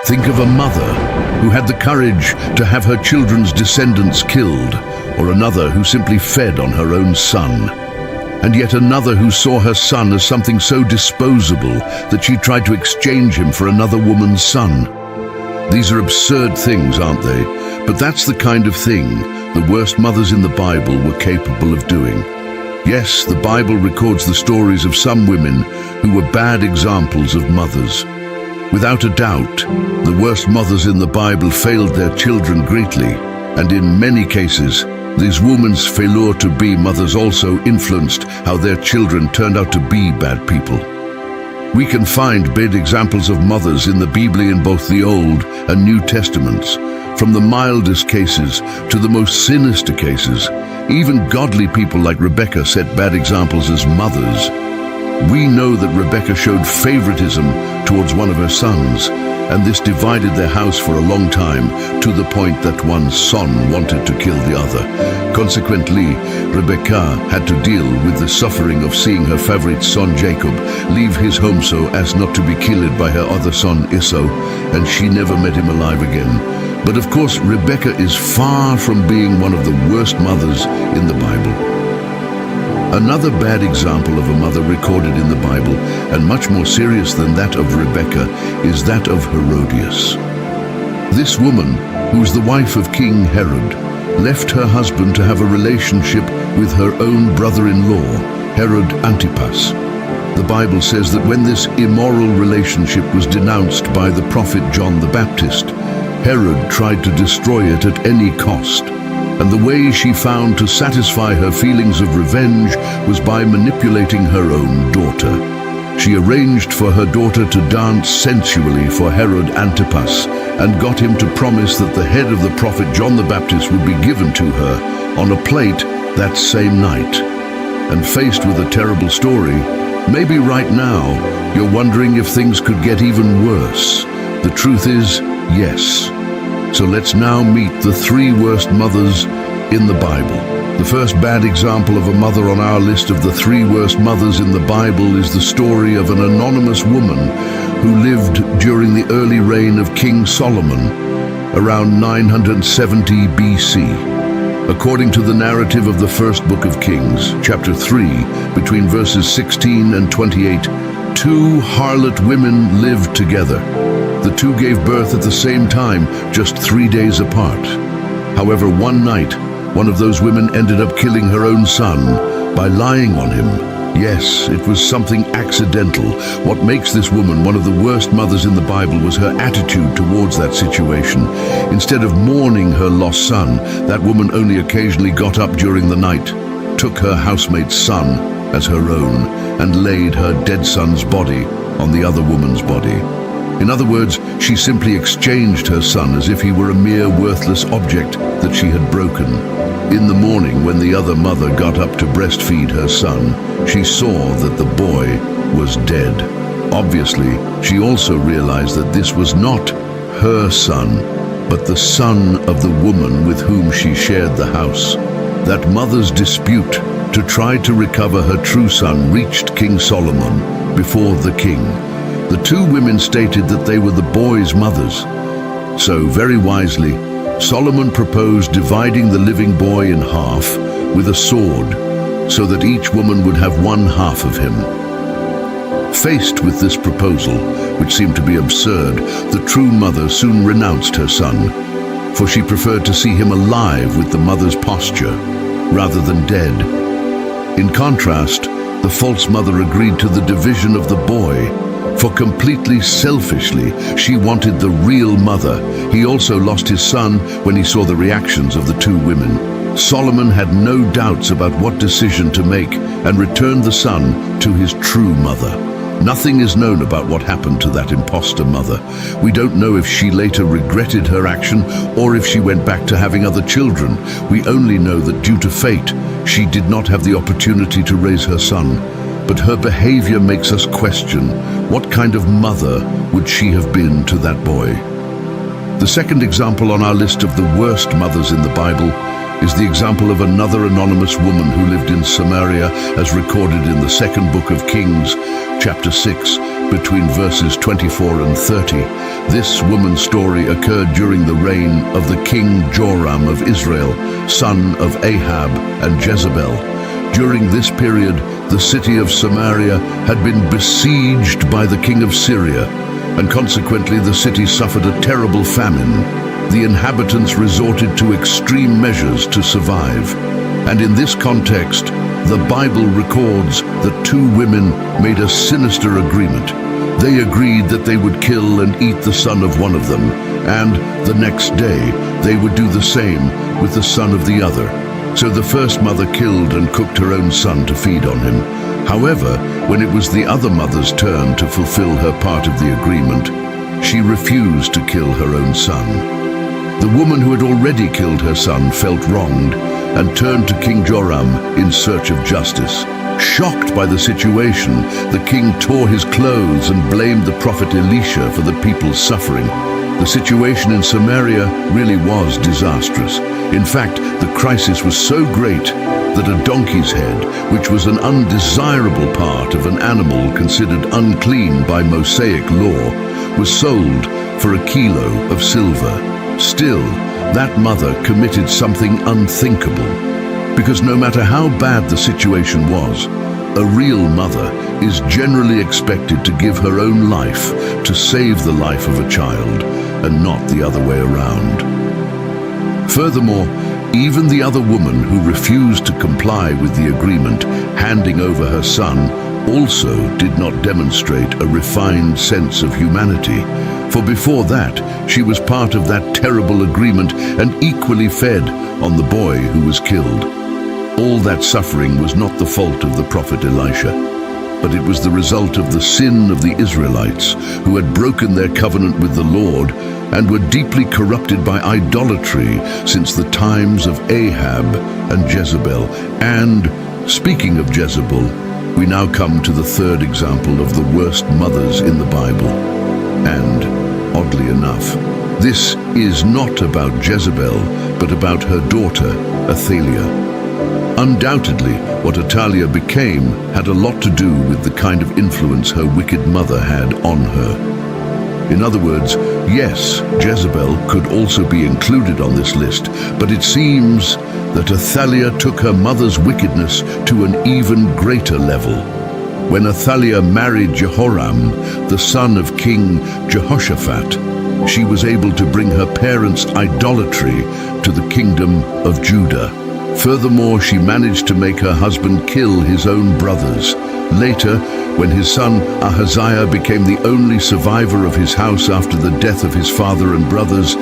Think of a mother who had the courage to have her children's descendants killed, or another who simply fed on her own son. And yet another who saw her son as something so disposable that she tried to exchange him for another woman's son. These are absurd things, aren't they? But that's the kind of thing the worst mothers in the Bible were capable of doing. Yes, the Bible records the stories of some women who were bad examples of mothers. Without a doubt, the worst mothers in the Bible failed their children greatly, and in many cases, these women's failure to be mothers also influenced how their children turned out to be bad people. We can find bad examples of mothers in the Bible in both the Old and New Testaments, from the mildest cases to the most sinister cases. Even godly people like Rebecca set bad examples as mothers. We know that Rebecca showed favoritism towards one of her sons, and this divided their house for a long time, to the point that one son wanted to kill the other. Consequently, Rebecca had to deal with the suffering of seeing her favorite son Jacob leave his home so as not to be killed by her other son Esau, and she never met him alive again. But of course, Rebecca is far from being one of the worst mothers in the Bible. Another bad example of a mother recorded in the Bible, and much more serious than that of Rebecca, is that of Herodias. This woman, who was the wife of King Herod, left her husband to have a relationship with her own brother-in-law, Herod Antipas. The Bible says that when this immoral relationship was denounced by the prophet John the Baptist, Herod tried to destroy it at any cost. And the way she found to satisfy her feelings of revenge was by manipulating her own daughter. She arranged for her daughter to dance sensually for Herod Antipas and got him to promise that the head of the prophet John the Baptist would be given to her on a plate that same night. And faced with a terrible story, maybe right now you're wondering if things could get even worse. The truth is, yes. So let's now meet the three worst mothers in the Bible. The first bad example of a mother on our list of the three worst mothers in the Bible is the story of an anonymous woman who lived during the early reign of King Solomon, around 970 BC. According to the narrative of the first book of Kings, chapter 3, between verses 16 and 28, two harlot women lived together. The two gave birth at the same time, just 3 days apart. However, one night, one of those women ended up killing her own son by lying on him. Yes, it was something accidental. What makes this woman one of the worst mothers in the Bible was her attitude towards that situation. Instead of mourning her lost son, that woman only occasionally got up during the night, took her housemate's son as her own, and laid her dead son's body on the other woman's body. In other words, she simply exchanged her son as if he were a mere worthless object that she had broken. In the morning, when the other mother got up to breastfeed her son, she saw that the boy was dead. Obviously, she also realized that this was not her son, but the son of the woman with whom she shared the house. That mother's dispute to try to recover her true son reached King Solomon before the king. The two women stated that they were the boy's mothers. So, very wisely, Solomon proposed dividing the living boy in half with a sword, so that each woman would have one half of him. Faced with this proposal, which seemed to be absurd, the true mother soon renounced her son, for she preferred to see him alive with the mother's posture, rather than dead. In contrast, the false mother agreed to the division of the boy, for completely selfishly, she wanted the real mother. He also lost his son when he saw the reactions of the two women. Solomon had no doubts about what decision to make and returned the son to his true mother. Nothing is known about what happened to that imposter mother. We don't know if she later regretted her action or if she went back to having other children. We only know that due to fate, she did not have the opportunity to raise her son. But her behavior makes us question, what kind of mother would she have been to that boy? The second example on our list of the worst mothers in the Bible is the example of another anonymous woman who lived in Samaria, as recorded in the second book of Kings, chapter 6, between verses 24 and 30. This woman's story occurred during the reign of the king Joram of Israel, son of Ahab and Jezebel. During this period, the city of Samaria had been besieged by the king of Syria, and consequently the city suffered a terrible famine. The inhabitants resorted to extreme measures to survive. And in this context, the Bible records that two women made a sinister agreement. They agreed that they would kill and eat the son of one of them, and the next day they would do the same with the son of the other. So the first mother killed and cooked her own son to feed on him. However, when it was the other mother's turn to fulfill her part of the agreement, she refused to kill her own son. The woman who had already killed her son felt wronged and turned to King Joram in search of justice. Shocked by the situation, the king tore his clothes and blamed the prophet Elisha for the people's suffering. The situation in Samaria really was disastrous. In fact, the crisis was so great that a donkey's head, which was an undesirable part of an animal considered unclean by Mosaic law, was sold for a kilo of silver. Still, that mother committed something unthinkable, because no matter how bad the situation was, a real mother is generally expected to give her own life to save the life of a child, and not the other way around. Furthermore, even the other woman who refused to comply with the agreement, handing over her son, also did not demonstrate a refined sense of humanity. For before that, she was part of that terrible agreement and equally fed on the boy who was killed. All that suffering was not the fault of the prophet Elisha, but it was the result of the sin of the Israelites, who had broken their covenant with the Lord and were deeply corrupted by idolatry since the times of Ahab and Jezebel. And, speaking of Jezebel, we now come to the third example of the worst mothers in the Bible. And, oddly enough, this is not about Jezebel, but about her daughter, Athaliah. Undoubtedly, what Athaliah became had a lot to do with the kind of influence her wicked mother had on her. In other words, yes, Jezebel could also be included on this list, but it seems that Athaliah took her mother's wickedness to an even greater level. When Athaliah married Jehoram, the son of King Jehoshaphat, she was able to bring her parents' idolatry to the kingdom of Judah. Furthermore, she managed to make her husband kill his own brothers. Later, when his son Ahaziah became the only survivor of his house after the death of his father and brothers,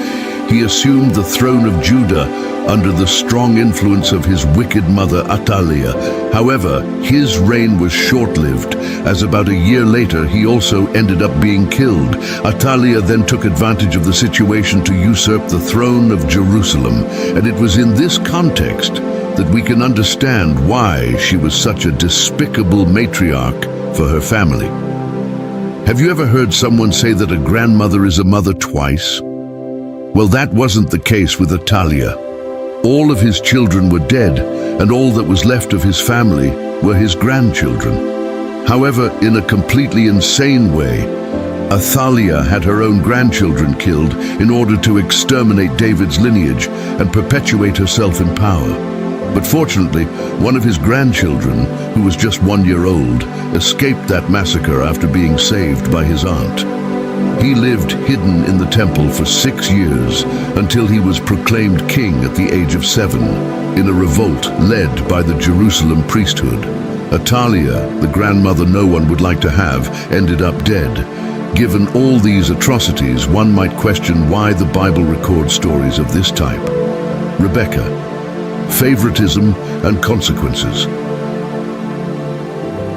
he assumed the throne of Judah under the strong influence of his wicked mother Athaliah. However, his reign was short-lived, as about a year later he also ended up being killed. Athaliah then took advantage of the situation to usurp the throne of Jerusalem, and it was in this context that we can understand why she was such a despicable matriarch for her family. Have you ever heard someone say that a grandmother is a mother twice? Well, that wasn't the case with Athaliah. All of his children were dead, and all that was left of his family were his grandchildren. However, in a completely insane way, Athaliah had her own grandchildren killed in order to exterminate David's lineage and perpetuate herself in power. But fortunately, one of his grandchildren, who was just 1 year old, escaped that massacre after being saved by his aunt. He lived hidden in the temple for 6 years until he was proclaimed king at the age of 7 in a revolt led by the Jerusalem priesthood. Athaliah, the grandmother no one would like to have, ended up dead. Given all these atrocities, one might question why the Bible records stories of this type. Rebecca. Favoritism and consequences.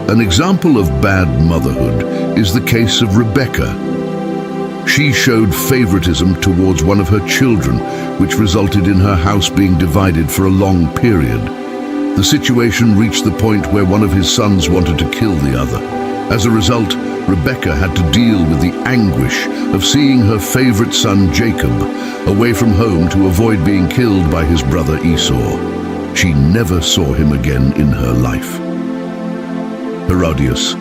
An example of bad motherhood is the case of Rebecca. She showed favoritism towards one of her children, which resulted in her house being divided for a long period. The situation reached the point where one of his sons wanted to kill the other. As a result, Rebekah had to deal with the anguish of seeing her favorite son Jacob away from home to avoid being killed by his brother Esau. She never saw him again in her life. Herodias,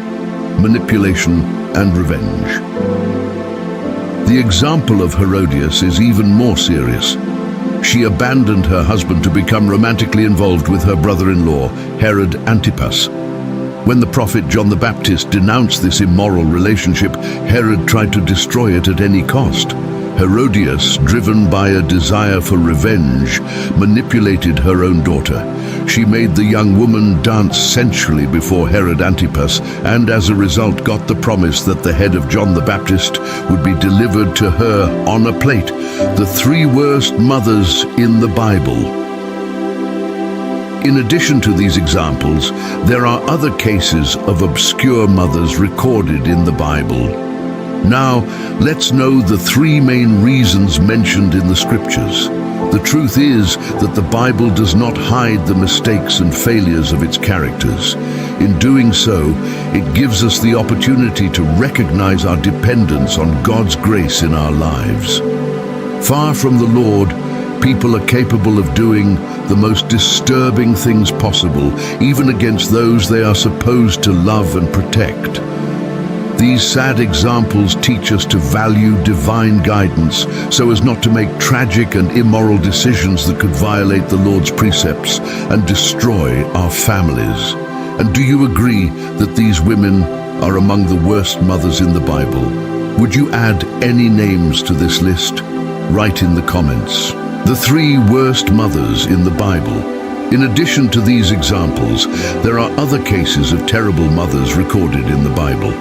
manipulation and revenge. The example of Herodias is even more serious. She abandoned her husband to become romantically involved with her brother-in-law, Herod Antipas. When the prophet John the Baptist denounced this immoral relationship, Herod tried to destroy it at any cost. Herodias, driven by a desire for revenge, manipulated her own daughter. She made the young woman dance sensually before Herod Antipas, and as a result got the promise that the head of John the Baptist would be delivered to her on a plate. The three worst mothers in the Bible. In addition to these examples, there are other cases of obscure mothers recorded in the Bible. Now, let's know the three main reasons mentioned in the scriptures. The truth is that the Bible does not hide the mistakes and failures of its characters. In doing so, it gives us the opportunity to recognize our dependence on God's grace in our lives. Far from the Lord, people are capable of doing the most disturbing things possible, even against those they are supposed to love and protect. These sad examples teach us to value divine guidance so as not to make tragic and immoral decisions that could violate the Lord's precepts and destroy our families. And do you agree that these women are among the worst mothers in the Bible? Would you add any names to this list? Write in the comments. The three worst mothers in the Bible. In addition to these examples, there are other cases of terrible mothers recorded in the Bible.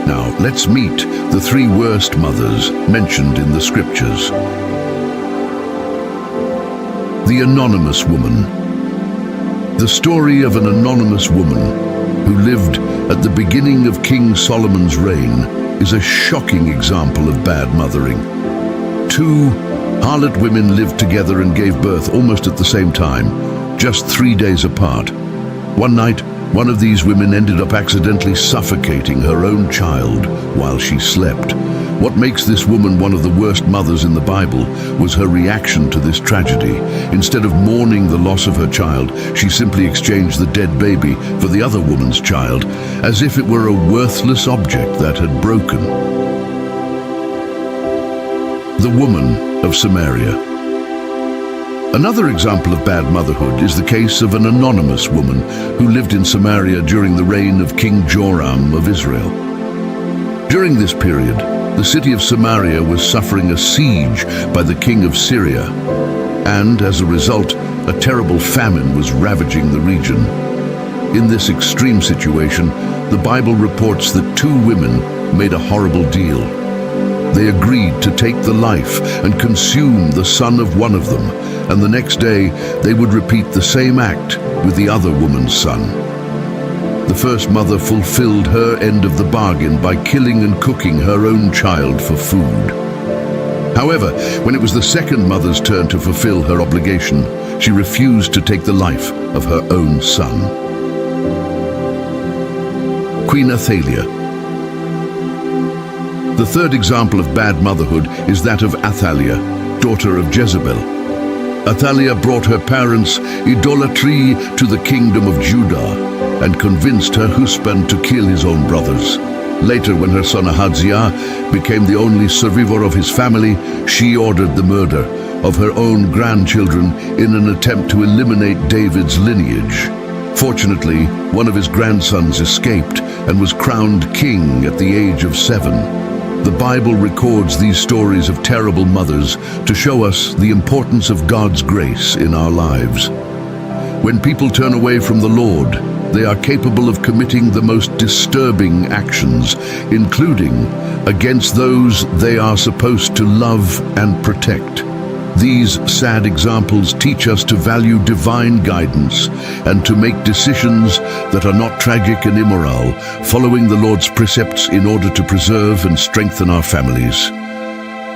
Now, let's meet the three worst mothers mentioned in the scriptures. The Anonymous Woman. The story of an anonymous woman who lived at the beginning of King Solomon's reign is a shocking example of bad mothering. Two harlot women lived together and gave birth almost at the same time, just 3 days apart. One night, one of these women ended up accidentally suffocating her own child while she slept. What makes this woman one of the worst mothers in the Bible was her reaction to this tragedy. Instead of mourning the loss of her child, she simply exchanged the dead baby for the other woman's child, as if it were a worthless object that had broken. The Woman of Samaria. Another example of bad motherhood is the case of an anonymous woman who lived in Samaria during the reign of King Joram of Israel. During this period, the city of Samaria was suffering a siege by the king of Syria, and as a result, a terrible famine was ravaging the region. In this extreme situation, the Bible reports that two women made a horrible deal. They agreed to take the life and consume the son of one of them, and the next day they would repeat the same act with the other woman's son. The first mother fulfilled her end of the bargain by killing and cooking her own child for food. However, when it was the second mother's turn to fulfill her obligation, she refused to take the life of her own son. Queen Athaliah. The third example of bad motherhood is that of Athaliah, daughter of Jezebel. Athaliah brought her parents' idolatry to the kingdom of Judah and convinced her husband to kill his own brothers. Later, when her son Ahaziah became the only survivor of his family, she ordered the murder of her own grandchildren in an attempt to eliminate David's lineage. Fortunately, one of his grandsons escaped and was crowned king at the age of 7. The Bible records these stories of terrible mothers to show us the importance of God's grace in our lives. When people turn away from the Lord, they are capable of committing the most disturbing actions, including against those they are supposed to love and protect. These sad examples teach us to value divine guidance and to make decisions that are not tragic and immoral, following the Lord's precepts in order to preserve and strengthen our families.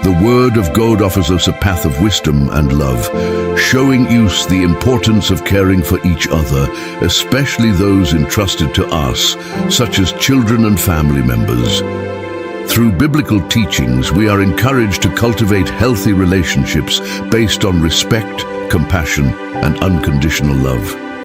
The Word of God offers us a path of wisdom and love, showing us the importance of caring for each other, especially those entrusted to us, such as children and family members. Through biblical teachings, we are encouraged to cultivate healthy relationships based on respect, compassion, and unconditional love.